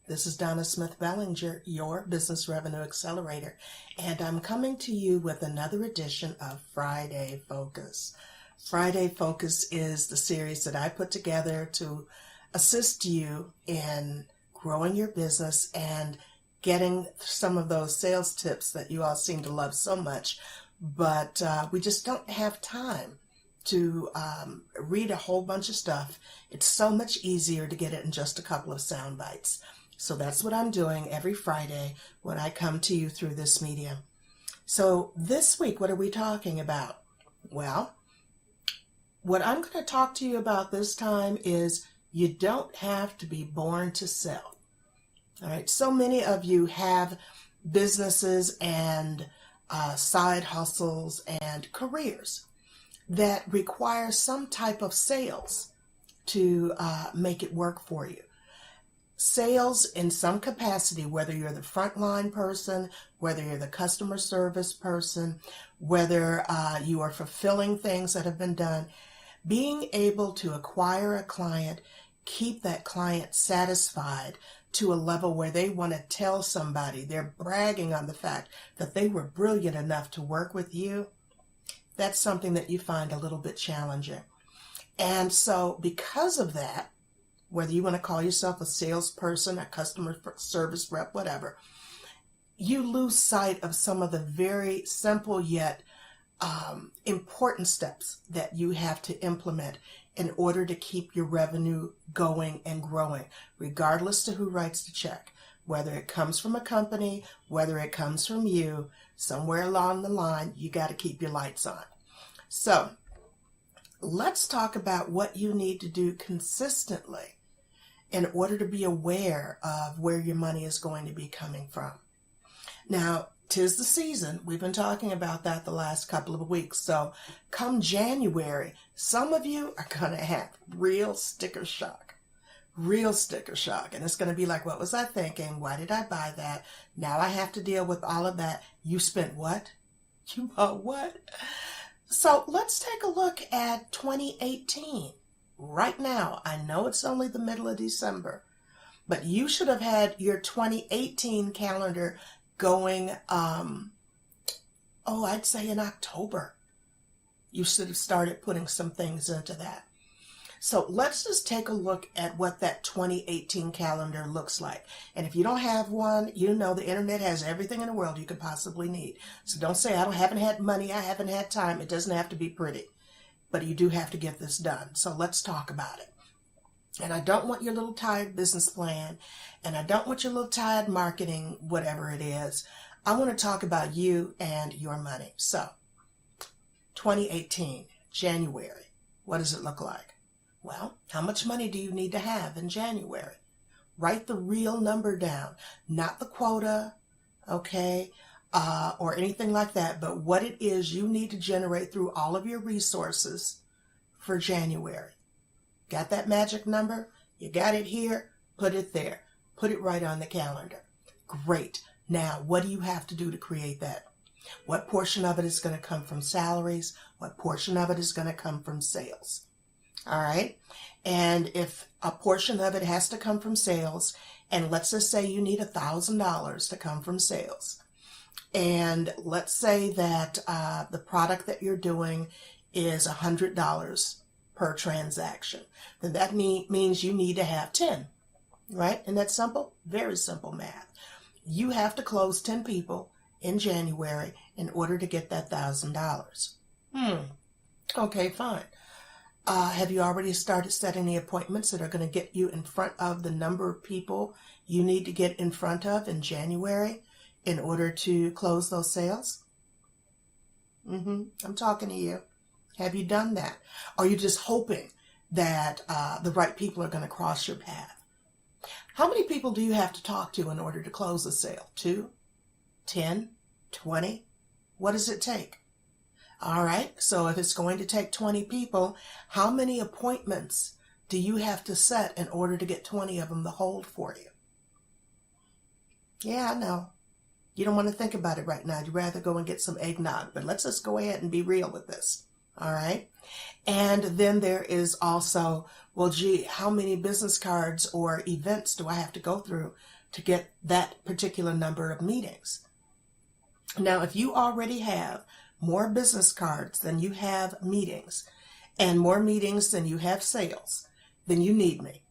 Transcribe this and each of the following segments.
This is Donna Smith Bellinger, your Business Revenue Accelerator, and I'm coming to you with another edition of Friday Focus. Friday Focus is the series that I put together to assist you in growing your business and getting some of those sales tips that you all seem to love so much, but we just don't have time to read a whole bunch of stuff. It's so much easier to get it in just a couple of sound bites. So that's what I'm doing every Friday when I come to you through this medium. So this week, what are we talking about? Well, what I'm going to talk to you about this time is you don't have to be born to sell. All right, so many of you have businesses and side hustles and careers that require some type of sales to make it work for you. Sales in some capacity, whether you're the frontline person, whether you're the customer service person, whether you are fulfilling things that have been done, being able to acquire a client, keep that client satisfied to a level where they want to tell somebody, they're bragging on the fact that they were brilliant enough to work with you, that's something that you find a little bit challenging. And so because of that, whether you want to call yourself a salesperson, a customer service rep, whatever, you lose sight of some of the very simple yet important steps that you have to implement in order to keep your revenue going and growing, regardless to who writes the check. Whether it comes from a company, whether it comes from you, somewhere along the line, you got to keep your lights on. So let's talk about what you need to do consistently in order to be aware of where your money is going to be coming from. Now, 'tis the season. We've been talking about that the last couple of weeks. So come January, some of you are going to have real sticker shock. Real sticker shock. And it's going to be like, what was I thinking? Why did I buy that? Now I have to deal with all of that. You spent what? You bought what? So let's take a look at 2018. Right now, I know it's only the middle of December, but you should have had your 2018 calendar going, I'd say in October. You should have started putting some things into that. So let's just take a look at what that 2018 calendar looks like. And if you don't have one, you know the internet has everything in the world you could possibly need. So don't say, haven't had money, I haven't had time. It doesn't have to be pretty. But you do have to get this done. So let's talk about it. And I don't want your little tired business plan, and I don't want your little tired marketing, whatever it is. I want to talk about you and your money. So 2018, January, what does it look like? Well, how much money do you need to have in January? Write the real number down, not the quota, okay? Or anything like that, but what it is you need to generate through all of your resources for January. Got that magic number? You got it here? Put it there. Put it right on the calendar. Great. Now, what do you have to do to create that? What portion of it is going to come from salaries? What portion of it is going to come from sales? All right. And if a portion of it has to come from sales, and let's just say you need $1,000 to come from sales. And let's say that the product that you're doing is $100 per transaction. Then that means you need to have 10, right? And that's simple, very simple math. You have to close 10 people in January in order to get that $1,000. Okay, fine. Have you already started setting the appointments that are going to get you in front of the number of people you need to get in front of in January in order to close those sales? I'm talking to you. Have you done that? Are you just hoping that the right people are going to cross your path? How many people do you have to talk to in order to close a sale? 2, 10, 20? What does it take? All right, so if it's going to take 20 people, how many appointments do you have to set in order to get 20 of them to hold for you? Yeah, I know. You don't want to think about it right now. You'd rather go and get some eggnog, but let's just go ahead and be real with this. All right. And then there is also, well, gee, how many business cards or events do I have to go through to get that particular number of meetings? Now, if you already have more business cards than you have meetings, and more meetings than you have sales, then you need me.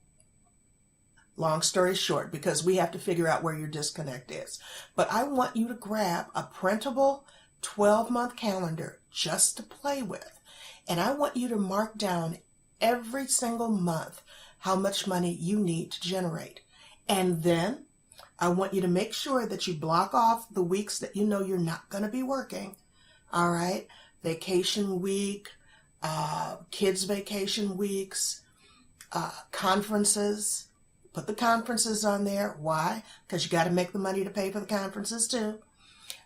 Long story short, because we have to figure out where your disconnect is. But I want you to grab a printable 12-month calendar just to play with. And I want you to mark down every single month how much money you need to generate. And then I want you to make sure that you block off the weeks that you know you're not going to be working. All right? Vacation week, kids' vacation weeks, conferences. Put the conferences on there. Why? Because you got to make the money to pay for the conferences too.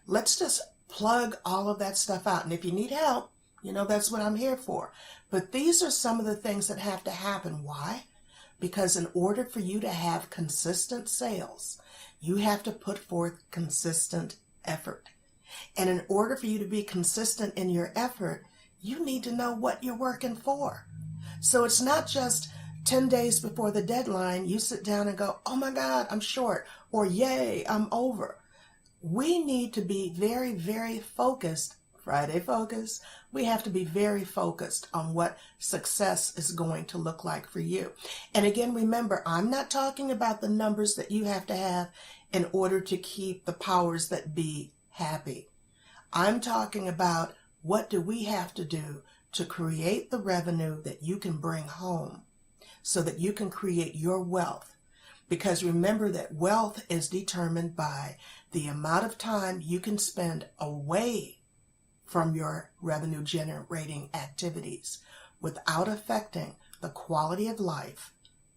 Let's just plug all of that stuff out. And if you need help, you know, that's what I'm here for. But these are some of the things that have to happen. Why? Because in order for you to have consistent sales, you have to put forth consistent effort. And in order for you to be consistent in your effort, you need to know what you're working for. So it's not just 10 days before the deadline, you sit down and go, oh my God, I'm short, or yay, I'm over. We need to be very, very focused. Friday Focus. We have to be very focused on what success is going to look like for you. And again, remember, I'm not talking about the numbers that you have to have in order to keep the powers that be happy. I'm talking about what do we have to do to create the revenue that you can bring home so that you can create your wealth. Because remember that wealth is determined by the amount of time you can spend away from your revenue generating activities without affecting the quality of life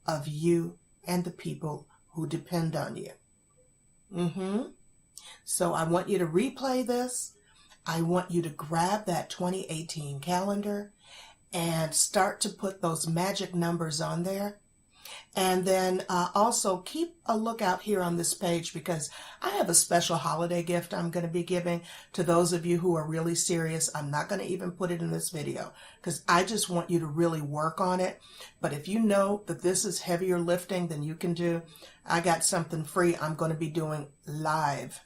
of you and the people who depend on you. So I want you to replay this. I want you to grab that 2018 calendar and start to put those magic numbers on there. And then also keep a lookout here on this page because I have a special holiday gift I'm going to be giving to those of you who are really serious. I'm not going to even put it in this video because I just want you to really work on it. But if you know that this is heavier lifting than you can do, I got something free I'm going to be doing live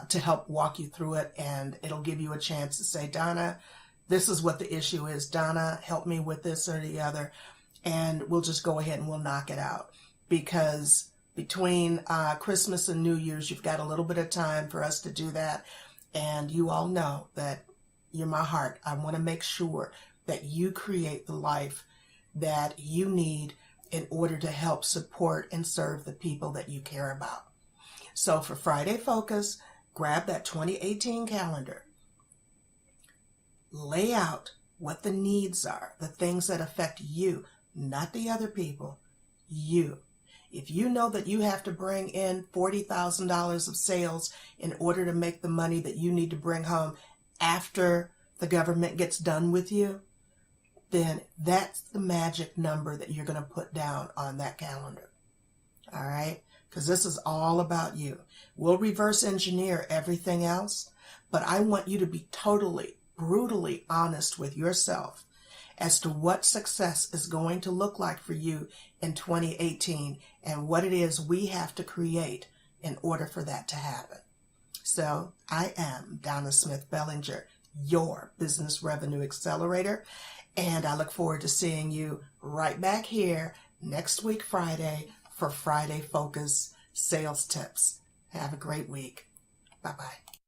to help walk you through it. And it'll give you a chance to say, Donna, this is what the issue is. Donna, help me with this or the other. And we'll just go ahead and we'll knock it out because between Christmas and New Year's, you've got a little bit of time for us to do that. And you all know that you're my heart. I want to make sure that you create the life that you need in order to help support and serve the people that you care about. So for Friday Focus, grab that 2018 calendar. Lay out what the needs are, the things that affect you, not the other people, you. If you know that you have to bring in $40,000 of sales in order to make the money that you need to bring home after the government gets done with you, then that's the magic number that you're going to put down on that calendar. All right? Because this is all about you. We'll reverse engineer everything else, but I want you to be totally, brutally honest with yourself as to what success is going to look like for you in 2018 and what it is we have to create in order for that to happen. So I am Donna Smith Bellinger, your Business Revenue Accelerator, and I look forward to seeing you right back here next week, Friday, for Friday Focus Sales Tips. Have a great week. Bye-bye.